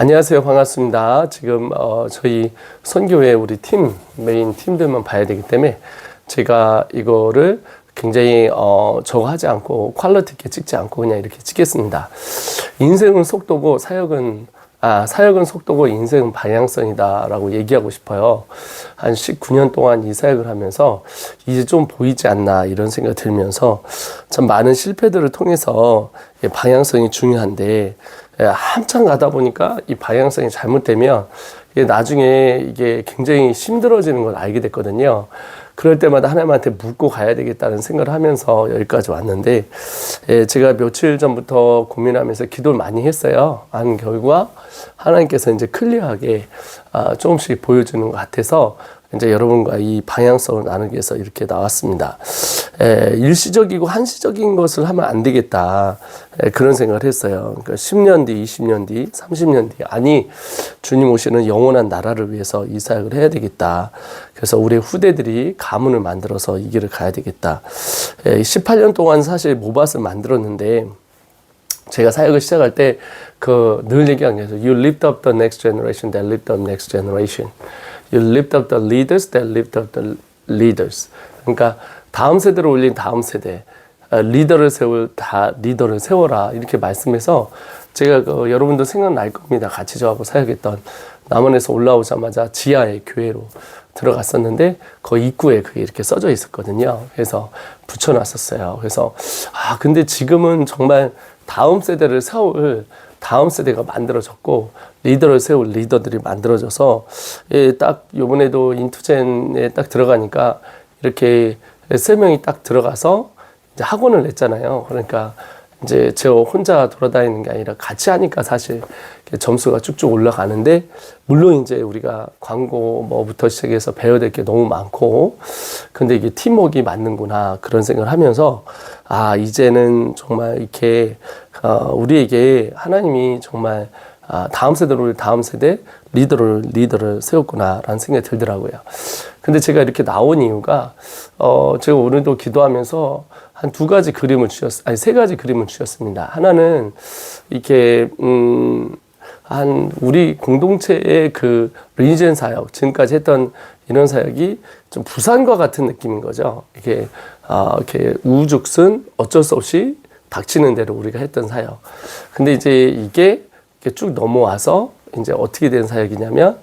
안녕하세요. 반갑습니다. 지금 저희 선교회 우리 메인 팀들만 봐야 되기 때문에 제가 이거를 굉장히 저거 하지 않고 퀄리티 있게 찍지 않고 그냥 이렇게 찍겠습니다. 인생은 속도고 사역은 속도고 인생은 방향성이다 라고 얘기하고 싶어요. 한 19년 동안 이 사역을 하면서 이제 좀 보이지 않나 이런 생각이 들면서 참 많은 실패들을 통해서 방향성이 중요한데 한참 가다 보니까 이 방향성이 잘못되면 나중에 이게 굉장히 힘들어지는 걸 알게 됐거든요. 그럴 때마다 하나님한테 묻고 가야 되겠다는 생각을 하면서 여기까지 왔는데, 제가 며칠 전부터 고민하면서 기도를 많이 했어요. 한 결과 하나님께서 이제 클리어하게 조금씩 보여주는 것 같아서 이제 여러분과 이 방향성을 나누기 위해서 이렇게 나왔습니다. 일시적이고 한시적인 것을 하면 안 되겠다. 그런 생각을 했어요. 그러니까 10년 뒤, 20년 뒤, 30년 뒤, 아니 주님 오시는 영원한 나라를 위해서 이 사역을 해야 되겠다. 그래서 우리 후대들이 가문을 만들어서 이 길을 가야 되겠다. 18년 동안 사실 모밭을 만들었는데, 제가 사역을 시작할 때 늘 얘기한 게 있어요. You lift up the next generation that lift up next generation. You lift up the leaders that lift up the leaders. 그러니까 다음 세대를 올린 다음 세대, 리더를 세워라 이렇게 말씀해서, 제가 여러분도 생각날 겁니다. 같이 저하고 사역했던 남원에서 올라오자마자 지하의 교회로 들어갔었는데 그 입구에 그게 이렇게 써져 있었거든요. 그래서 붙여놨었어요. 그래서 근데 지금은 정말 다음 세대를 세울 다음 세대가 만들어졌고 리더를 세울 리더들이 만들어져서, 딱 요번에도 인투젠에 딱 들어가니까 이렇게 3명이 딱 들어가서 이제 학원을 냈잖아요. 그러니까 이제 저 혼자 돌아다니는 게 아니라 같이 하니까 사실 점수가 쭉쭉 올라가는데, 물론 이제 우리가 광고 뭐부터 시작해서 배워야 될 게 너무 많고, 근데 이게 팀워크가 맞는구나 그런 생각을 하면서, 이제는 정말 이렇게 우리에게 하나님이 정말 다음 세대 리더를 세웠구나라는 생각이 들더라고요. 근데 제가 이렇게 나온 이유가, 제가 오늘도 기도하면서 한 2가지 그림을 세 가지 그림을 주셨습니다. 하나는 이렇게 우리 공동체의 그 리니지언 사역, 지금까지 했던 이런 사역이 좀 부산과 같은 느낌인 거죠. 이렇게 우후죽순 어쩔 수 없이 닥치는 대로 우리가 했던 사역. 근데 이제 이게 쭉 넘어와서 이제 어떻게 된 사역이냐면,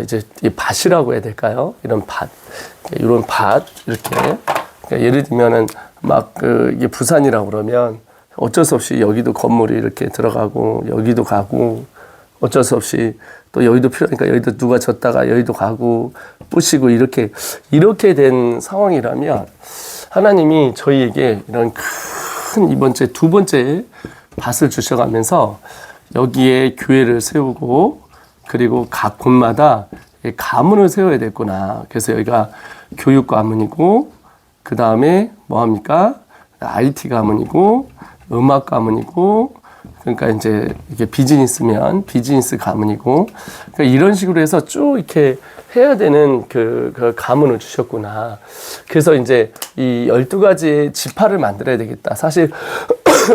이제 이 밭이라고 해야 될까요? 이런 밭, 이렇게. 그러니까 예를 들면은 이게 부산이라고 그러면 어쩔 수 없이 여기도 건물이 이렇게 들어가고 여기도 가고, 어쩔 수 없이 또 여기도 필요하니까 여기도 누가 졌다가 여기도 가고 부시고 이렇게 된 상황이라면, 하나님이 저희에게 이런 큰 두 번째 밭을 주셔가면서 여기에 교회를 세우고, 그리고 각 곳마다 가문을 세워야 됐구나. 그래서 여기가 교육 가문이고, 그 다음에 뭐합니까? IT 가문이고, 음악 가문이고, 그러니까 이제 이게 비즈니스면 비즈니스 가문이고, 그러니까 이런 식으로 해서 쭉 이렇게 해야 되는 그 가문을 주셨구나. 그래서 이제 이 12가지의 지파를 만들어야 되겠다. 사실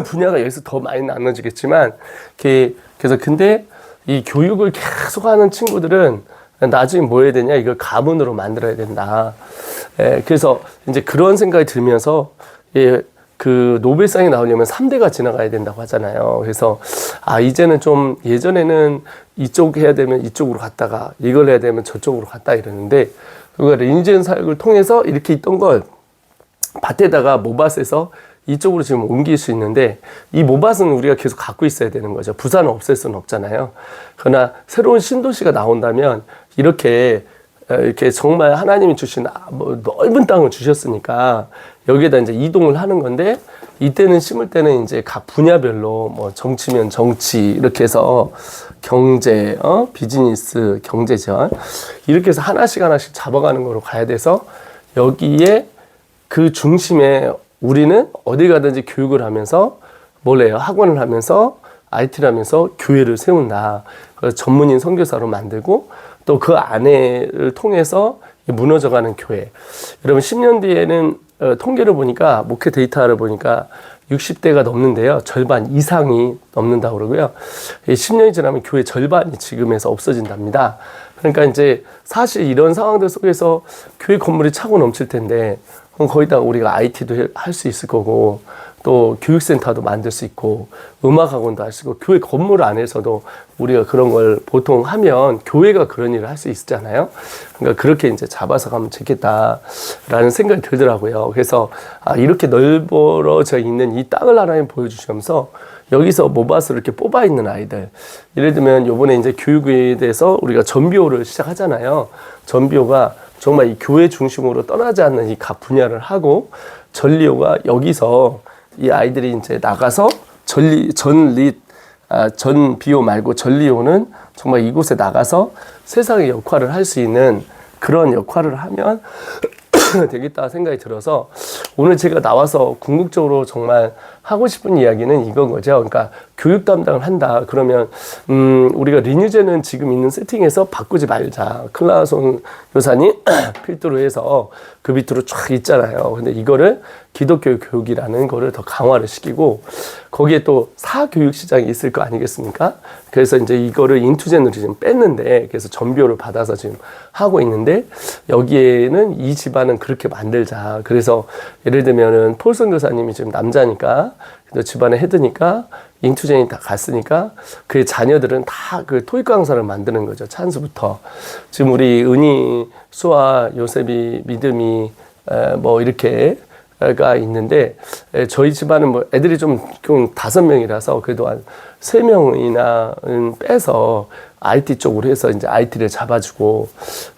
분야가 여기서 더 많이 나눠지겠지만, 그래서 근데 이 교육을 계속 하는 친구들은 나중에 뭐 해야 되냐? 이걸 가문으로 만들어야 된다. 그래서 이제 그런 생각이 들면서, 그 노벨상이 나오려면 3대가 지나가야 된다고 하잖아요. 그래서 이제는 좀, 예전에는 이쪽 해야 되면 이쪽으로 갔다가 이걸 해야 되면 저쪽으로 갔다 이러는데, 그거 리니지언 사역을 통해서 이렇게 있던 걸 밭에다가 모밭에서 이쪽으로 지금 옮길 수 있는데, 이 모밭은 우리가 계속 갖고 있어야 되는 거죠. 부산은 없앨 수는 없잖아요. 그러나 새로운 신도시가 나온다면 이렇게 정말 하나님이 주신 넓은 땅을 주셨으니까 여기에다 이제 이동을 하는 건데, 이때는 심을 때는 이제 각 분야별로 뭐 정치면 정치 이렇게 해서 경제, 비즈니스, 경제 지원 이렇게 해서 하나씩 잡아가는 거로 가야 돼서, 여기에 그 중심에 우리는 어디 가든지 교육을 하면서 뭘 해요? 학원을 하면서 IT를 하면서 교회를 세운다. 그래서 전문인 선교사로 만들고, 또 그 안에를 통해서 무너져가는 교회. 여러분 10년 뒤에는 통계를 보니까 목회 데이터를 보니까 60대가 넘는데요. 절반 이상이 넘는다고 그러고요. 10년이 지나면 교회 절반이 지금에서 없어진답니다. 그러니까 이제 사실 이런 상황들 속에서 교회 건물이 차고 넘칠 텐데 거기다가 우리가 IT도 할 수 있을 거고 또 교육센터도 만들 수 있고 음악학원도 할 수 있고 교회 건물 안에서도 우리가 그런 걸 보통 하면 교회가 그런 일을 할 수 있잖아요. 그러니까 그렇게 이제 잡아서 가면 좋겠다라는 생각이 들더라고요. 그래서 이렇게 넓어져 있는 이 땅을 하나님 보여주시면서 여기서 모바스를 이렇게 뽑아 있는 아이들, 예를 들면 요번에 이제 교육에 대해서 우리가 전비호를 시작하잖아요. 전비호가 정말 이 교회 중심으로 떠나지 않는 이 각 분야를 하고, 전리호가 여기서 이 아이들이 이제 나가서 전비호 말고 전리호는 정말 이곳에 나가서 세상의 역할을 할 수 있는 그런 역할을 하면 되겠다 생각이 들어서 오늘 제가 나와서 궁극적으로 정말 하고 싶은 이야기는 이건 거죠. 그러니까 교육 담당을 한다. 그러면 우리가 리뉴제는 지금 있는 세팅에서 바꾸지 말자. 클라손 교사님 필두로 해서 그 밑으로 쫙 있잖아요. 근데 이거를 기독교 교육이라는 거를 더 강화를 시키고 거기에 또 사교육 시장이 있을 거 아니겠습니까? 그래서 이제 이거를 인투젠으로 지금 뺐는데 그래서 전비호를 받아서 지금 하고 있는데 여기에는 이 집안은 그렇게 만들자. 그래서 예를 들면은 폴슨 교사님이 지금 남자니까 집안에 헤드니까 인투젠이 다 갔으니까 그의 자녀들은 다 그 토익 강사를 만드는 거죠. 찬스부터. 지금 우리 은희, 수아, 요셉이, 믿음이 뭐 이렇게 가 있는데 저희 집안은 뭐 애들이 좀 5명이라서 그래도 한 3명이나 빼서 IT 쪽으로 해서 이제 IT를 잡아주고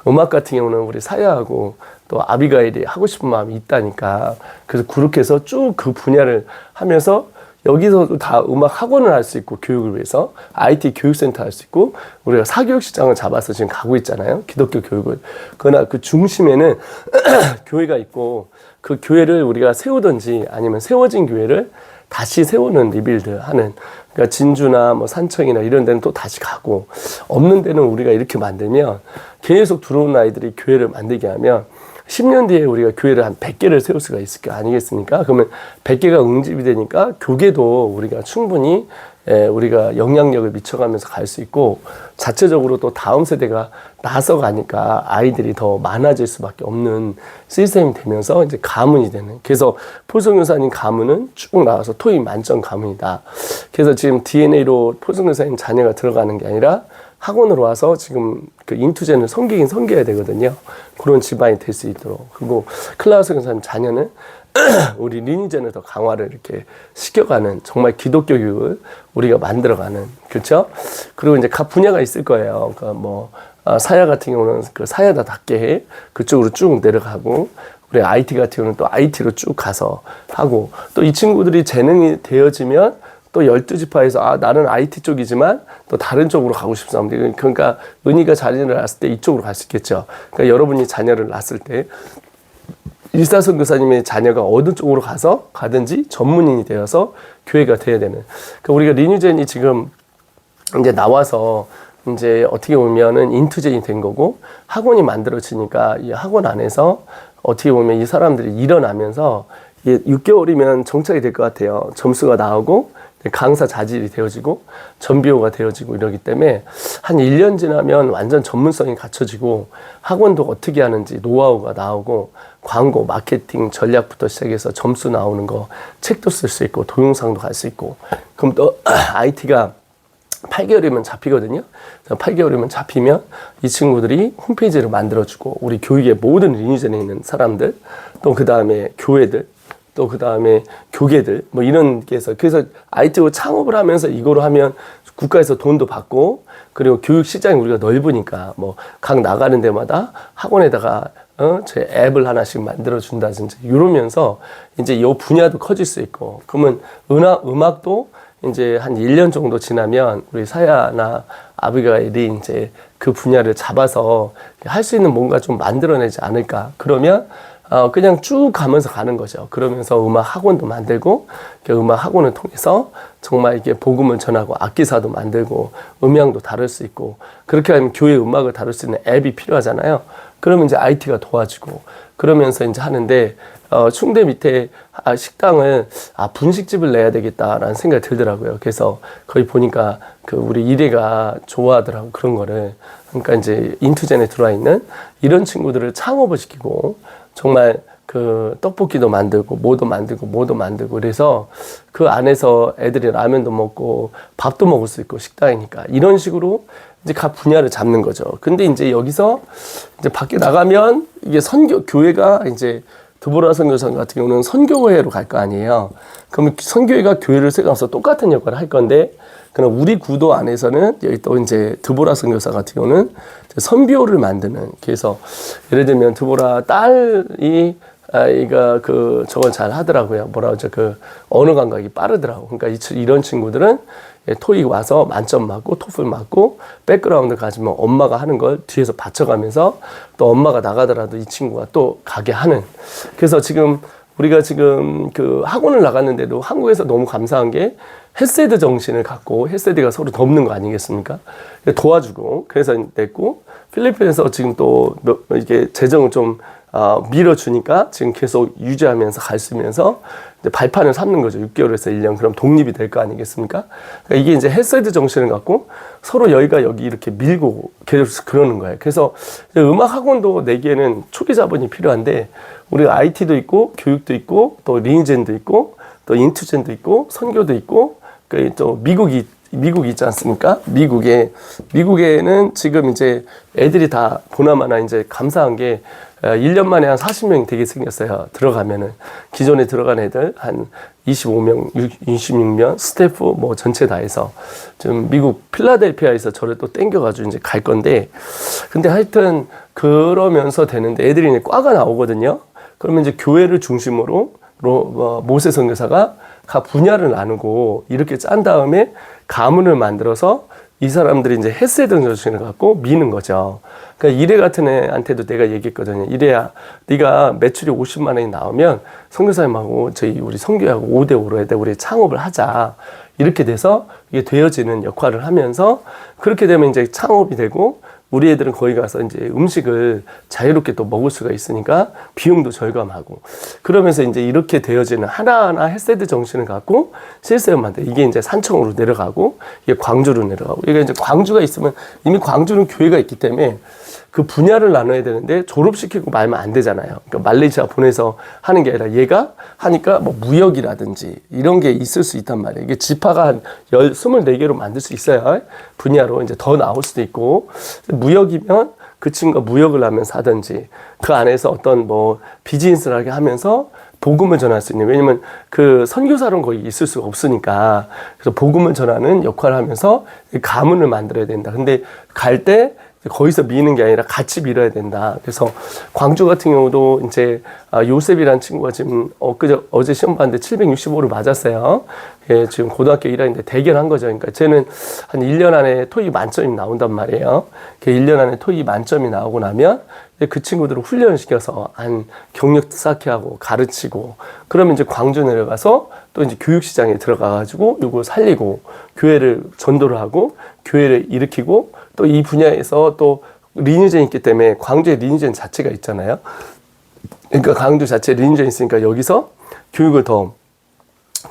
음악 같은 경우는 우리 사야하고 또 아비가일이 하고 싶은 마음이 있다니까 그래서 그렇게 해서 쭉 그 분야를 하면서 여기서도 다 음악 학원을 할 수 있고 교육을 위해서 IT 교육센터 할 수 있고 우리가 사교육 시장을 잡아서 지금 가고 있잖아요. 기독교 교육을. 그러나 그 중심에는 교회가 있고 그 교회를 우리가 세우든지 아니면 세워진 교회를 다시 세우는 리빌드 하는 그러니까 진주나 뭐 산청이나 이런 데는 또 다시 가고 없는 데는 우리가 이렇게 만들면 계속 들어오는 아이들이 교회를 만들게 하면 10년 뒤에 우리가 교회를 한 100개를 세울 수가 있을 거 아니겠습니까? 그러면 100개가 응집이 되니까 교계도 우리가 충분히 우리가 영향력을 미쳐가면서 갈 수 있고 자체적으로 또 다음 세대가 나서 가니까 아이들이 더 많아질 수밖에 없는 시스템이 되면서 이제 가문이 되는. 그래서 폴성 교사님 가문은 쭉 나와서 토익 만점 가문이다. 그래서 지금 DNA로 폴성 교사님 자녀가 들어가는 게 아니라 학원으로 와서 지금 그 인투젠을 섬기긴 섬겨야 되거든요. 그런 집안이 될 수 있도록. 그리고 클라우스 교사님 자녀는 우리 리니젠을 더 강화를 이렇게 시켜가는 정말 기독교 교육을 우리가 만들어가는 그렇죠? 그리고 이제 각 분야가 있을 거예요. 그러니까 뭐 사야 같은 경우는 그 사야다답게 해 그쪽으로 쭉 내려가고 우리 IT 같은 경우는 또 IT로 쭉 가서 하고 또 이 친구들이 재능이 되어지면 또 12지파에서 나는 IT 쪽이지만 또 다른 쪽으로 가고 싶습니다. 그러니까 은희가 자녀를 낳았을 때 이쪽으로 갈 수 있겠죠. 그러니까 여러분이 자녀를 낳았을 때 일사선 교사님의 자녀가 어느 쪽으로 가든지 전문인이 되어서 교회가 돼야 되는. 그러니까 우리가 리뉴젠이 지금 이제 나와서 이제 어떻게 보면은 인투젠이 된 거고 학원이 만들어지니까 이 학원 안에서 어떻게 보면 이 사람들이 일어나면서 6개월이면 정착이 될 것 같아요. 점수가 나오고 강사 자질이 되어지고 전비호가 되어지고 이러기 때문에 한 1년 지나면 완전 전문성이 갖춰지고 학원도 어떻게 하는지 노하우가 나오고 광고, 마케팅, 전략부터 시작해서 점수 나오는 거 책도 쓸 수 있고 동영상도 갈 수 있고 그럼 또 IT가 8개월이면 잡히거든요. 8개월이면 잡히면 이 친구들이 홈페이지를 만들어주고 우리 교육의 모든 리니전에 있는 사람들 또 그 다음에 교회들 또 그 다음에 교계들 뭐 이런 게 해서 그래서 IT로 창업을 하면서 이거로 하면 국가에서 돈도 받고 그리고 교육 시장이 우리가 넓으니까 뭐 각 나가는 데마다 학원에다가 제 앱을 하나씩 만들어 준다든지 이러면서 이제 이 분야도 커질 수 있고 그러면 음악도 이제 한 1년 정도 지나면 우리 사야나 아비가일이 이제 그 분야를 잡아서 할 수 있는 뭔가 좀 만들어내지 않을까. 그러면 그냥 쭉 가면서 가는 거죠. 그러면서 음악 학원도 만들고 음악 학원을 통해서 정말 이게 복음을 전하고 악기사도 만들고 음향도 다룰 수 있고 그렇게 하면 교회 음악을 다룰 수 있는 앱이 필요하잖아요. 그러면 이제 IT가 도와주고 그러면서 이제 하는데 충대 밑에 식당을 분식집을 내야 되겠다라는 생각이 들더라고요. 그래서 거기 보니까 그 우리 이래가 좋아하더라고 그런 거를. 그러니까 이제 인투젠에 들어와 있는 이런 친구들을 창업을 시키고 정말 그 떡볶이도 만들고 뭐도 만들고 그래서 그 안에서 애들이 라면도 먹고 밥도 먹을 수 있고 식당이니까 이런 식으로 이제 각 분야를 잡는 거죠. 근데 이제 여기서 이제 밖에 나가면 이게 교회가 이제 드보라 선교사 같은 경우는 선교회로 갈 거 아니에요. 그러면 선교회가 교회를 세워서 똑같은 역할을 할 건데, 그럼 우리 구도 안에서는 여기 또 이제 드보라 선교사 같은 경우는 선교를 만드는. 그래서 예를 들면 드보라 딸이 아이가 저걸 잘 하더라고요. 뭐라 그러죠? 언어 감각이 빠르더라고. 그러니까 이런 친구들은 토익 와서 만점 맞고 토플 맞고 백그라운드 가지면 엄마가 하는 걸 뒤에서 받쳐가면서 또 엄마가 나가더라도 이 친구가 또 가게 하는. 그래서 우리가 지금 그 학원을 나갔는데도 한국에서 너무 감사한 게 헬세드 정신을 갖고 헬세드가 서로 돕는 거 아니겠습니까? 도와주고 그래서 냈고 필리핀에서 지금 또 이게 재정을 좀 밀어주니까 지금 계속 유지하면서 갈 수 있면서 이제 발판을 삼는 거죠. 6개월에서 1년. 그럼 독립이 될 거 아니겠습니까? 그러니까 이게 이제 헬사이드 정신을 갖고 서로 여기가 여기 이렇게 밀고 계속 그러는 거예요. 그래서 음악 학원도 내기에는 초기 자본이 필요한데 우리가 IT도 있고 교육도 있고 또 리니젠도 있고 또 인투젠도 있고 선교도 있고 또 미국이 있지 않습니까? 미국에는 지금 이제 애들이 다 보나마나 이제 감사한 게 1년 만에 한 40명이 되게 생겼어요. 들어가면은. 기존에 들어간 애들 한 25명, 26명, 스태프 뭐 전체 다 해서 좀 미국 필라델피아에서 저를 또 땡겨가지고 이제 갈 건데, 근데 하여튼 그러면서 되는데 애들이 이제 과가 나오거든요. 그러면 이제 교회를 중심으로 모세 선교사가 각 분야를 나누고 이렇게 짠 다음에 가문을 만들어서 이 사람들이 이제 헤세드 정신을 갖고 미는 거죠. 그러니까 이래 같은 애한테도 내가 얘기했거든요. 이래야 네가 매출이 50만 원이 나오면 선교사님하고 우리 선교하고 5대5로 해야 돼. 우리 창업을 하자. 이렇게 돼서 이게 되어지는 역할을 하면서 그렇게 되면 이제 창업이 되고 우리 애들은 거기 가서 이제 음식을 자유롭게 또 먹을 수가 있으니까 비용도 절감하고 그러면서 이제 이렇게 되어지는 하나하나 헬세드 정신을 갖고 실세를 만들. 이게 이제 산청으로 내려가고 이게 광주로 내려가고 이게 이제 광주가 있으면 이미 광주는 교회가 있기 때문에 그 분야를 나눠야 되는데 졸업시키고 말면 안 되잖아요. 그러니까 말레이시아 보내서 하는 게 아니라 얘가 하니까 뭐 무역이라든지 이런 게 있을 수 있단 말이에요. 이게 지파가 한 24개로 만들 수 있어요. 분야로 이제 더 나올 수도 있고 무역이면 그 친구가 무역을 하면서 하든지 그 안에서 어떤 뭐 비즈니스를 하게 하면서 복음을 전할 수 있는. 왜냐면 그 선교사로는 거기 있을 수가 없으니까. 그래서 복음을 전하는 역할을 하면서 가문을 만들어야 된다. 근데 갈 때 거기서 미는 게 아니라 같이 밀어야 된다. 그래서 광주 같은 경우도 이제 요셉이라는 친구가 지금 어제 시험 봤는데 765를 맞았어요. 예, 지금 고등학교 1학년인데 대결한 거죠. 그러니까 쟤는 한 1년 안에 토익 만점이 나온단 말이에요. 그 1년 안에 토익 만점이 나오고 나면 그 친구들을 훈련시켜서 한 경력 쌓게 하고 가르치고 그러면 이제 광주 내려가서 또 이제 교육시장에 들어가가지고 이거 살리고 교회를 전도를 하고 교회를 일으키고 또 이 분야에서 또 리니젠이 있기 때문에 광주에 리니젠 자체가 있잖아요. 그러니까 광주 자체에 리니젠이 있으니까 여기서 교육을 더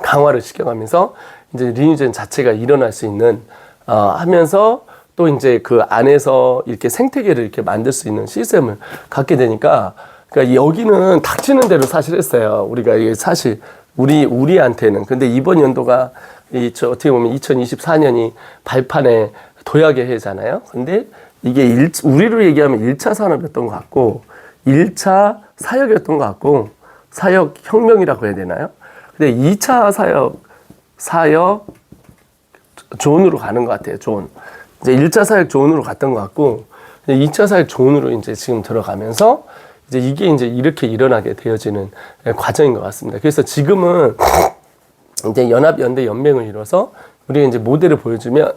강화를 시켜가면서 이제 리니젠 자체가 일어날 수 있는 하면서 또 이제 그 안에서 이렇게 생태계를 이렇게 만들 수 있는 시스템을 갖게 되니까 그러니까 여기는 닥치는 대로 사실 했어요. 우리가 이게 사실 우리한테는. 근데 이번 연도가 어떻게 보면 2024년이 발판에 도약의 해잖아요. 근데 이게 우리로 얘기하면 1차 산업이었던 것 같고 1차 사역이었던 것 같고 사역 혁명이라고 해야 되나요? 근데 2차 사역 존으로 가는 것 같아요. 존. 이제 1차 사역 존으로 갔던 것 같고 2차 사역 존으로 이제 지금 들어가면서 이제 이게 이제 이렇게 일어나게 되어지는 과정인 것 같습니다. 그래서 지금은 이제 연합연대 연맹을 이뤄서 우리가 이제 모델을 보여주면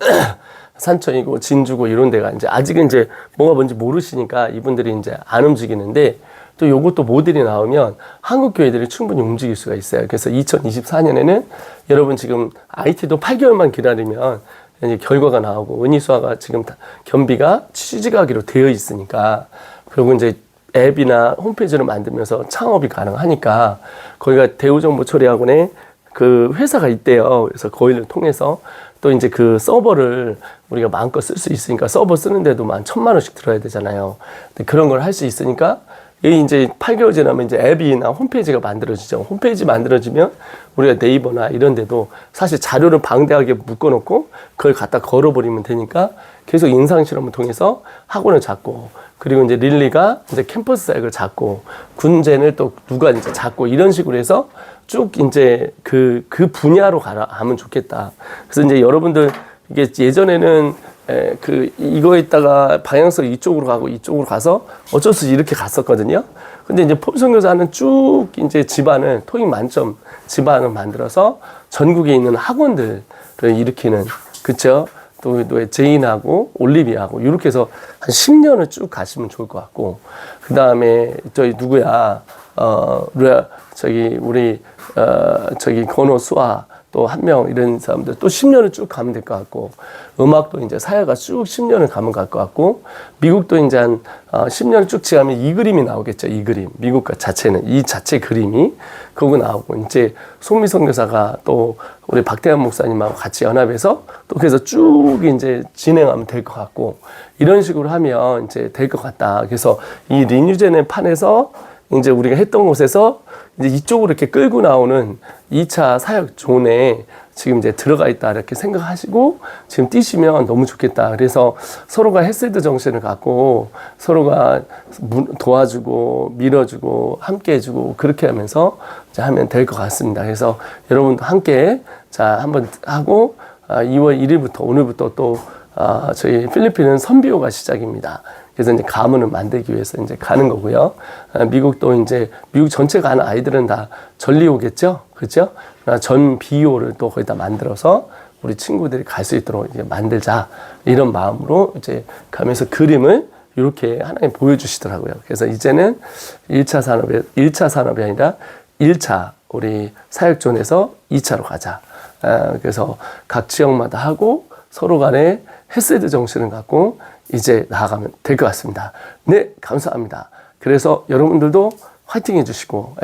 산천이고 진주고 이런 데가 이제 아직은 이제 뭐가 뭔지 모르시니까 이분들이 이제 안 움직이는데 또 요것도 모델이 나오면 한국 교회들이 충분히 움직일 수가 있어요. 그래서 2024년에는 여러분 지금 IT도 8개월만 기다리면 이제 결과가 나오고 은희수아가 지금 겸비가 취직하기로 되어 있으니까 그리고 이제 앱이나 홈페이지를 만들면서 창업이 가능하니까 거기가 대우정보처리학원에 그 회사가 있대요. 그래서 거기를 통해서 또 이제 그 서버를 우리가 마음껏 쓸 수 있으니까 서버 쓰는데도 1,000만 원씩 들어야 되잖아요. 근데 그런 걸 할 수 있으니까 이 이제 8개월 지나면 이제 앱이나 홈페이지가 만들어지죠. 홈페이지 만들어지면 우리가 네이버나 이런 데도 사실 자료를 방대하게 묶어놓고 그걸 갖다 걸어버리면 되니까 계속 임상 실험을 통해서 학원을 잡고 그리고 이제 릴리가 이제 캠퍼스 사역을 잡고 군젠을 또 누가 이제 잡고 이런 식으로 해서 쭉 이제 그 분야로 가면 좋겠다. 그래서 이제 여러분들 이게 예전에는 이거에다가 방향성을 이쪽으로 가고 이쪽으로 가서 어쩔 수 없이 이렇게 갔었거든요. 근데 이제 폼 선교사는 쭉 이제 집안을 토익 만점 집안을 만들어서 전국에 있는 학원들을 일으키는, 그쵸? 또 제인하고 올리비아하고 이렇게 해서 한 10년을 쭉 가시면 좋을 것 같고, 그 다음에 저희 누구야, 저기 건호 수아 또 한 명 이런 사람들 또 10년을 쭉 가면 될 것 같고, 음악도 이제 사야가 쭉 10년을 가면 갈 것 같고, 미국도 이제 한 10년을 쭉 지나면 이 그림이 나오겠죠. 이 그림, 미국과 자체는 이 자체 그림이 그거 나오고, 이제 송미 선교사가 또 우리 박대한 목사님하고 같이 연합해서 또 그래서 쭉 이제 진행하면 될 것 같고, 이런 식으로 하면 이제 될 것 같다. 그래서 이 리뉴젠의 판에서 이제 우리가 했던 곳에서 이제 이쪽으로 이렇게 끌고 나오는 2차 사역 존에 지금 이제 들어가 있다 이렇게 생각하시고 지금 뛰시면 너무 좋겠다. 그래서 서로가 헤세드 정신을 갖고 서로가 도와주고 밀어주고 함께 해주고 그렇게 하면서 이제 하면 될 것 같습니다. 그래서 여러분도 함께 자 한번 하고 2월 1일부터 오늘부터 또 저희 필리핀은 선비호가 시작입니다. 그래서 이제 가문을 만들기 위해서 이제 가는 거고요. 미국도 이제 미국 전체 가는 아이들은 다 전리호겠죠, 그렇죠? 전비호를 또 거기다 만들어서 우리 친구들이 갈 수 있도록 이제 만들자 이런 마음으로 이제 가면서 그림을 이렇게 하나님 보여주시더라고요. 그래서 이제는 1차 산업이 아니라 1차 우리 사역존에서 2차로 가자. 그래서 각 지역마다 하고 서로 간에 헤세드 정신을 갖고 이제 나아가면 될 것 같습니다. 네, 감사합니다. 그래서 여러분들도 화이팅 해주시고,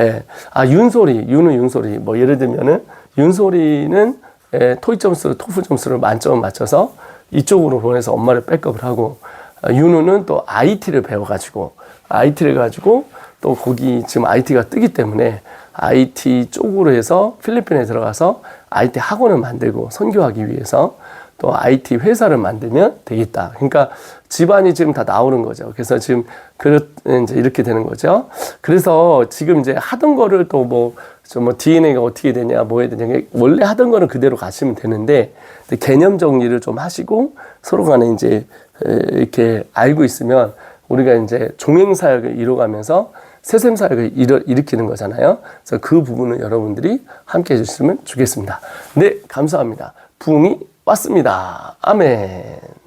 윤소리, 뭐 예를 들면은 윤소리는 토익 점수, 토플 점수를 만점을 맞춰서 이쪽으로 보내서 엄마를 백업을 하고, 윤우는 또 IT를 배워가지고, 또 거기 지금 IT가 뜨기 때문에 IT 쪽으로 해서 필리핀에 들어가서 IT 학원을 만들고 선교하기 위해서 또 IT 회사를 만들면 되겠다. 그러니까 집안이 지금 다 나오는 거죠. 그래서 지금 이제 이렇게 되는 거죠. 그래서 지금 이제 하던 거를 또 뭐 DNA가 어떻게 되냐, 뭐 해야 되냐. 원래 하던 거는 그대로 가시면 되는데 개념 정리를 좀 하시고 서로 간에 이제 이렇게 알고 있으면 우리가 이제 종행 사역을 이뤄가면서 새샘 사역을 일으키는 거잖아요. 그래서 그 부분을 여러분들이 함께 해주시면 좋겠습니다. 네, 감사합니다. 부흥이 왔습니다. 아멘.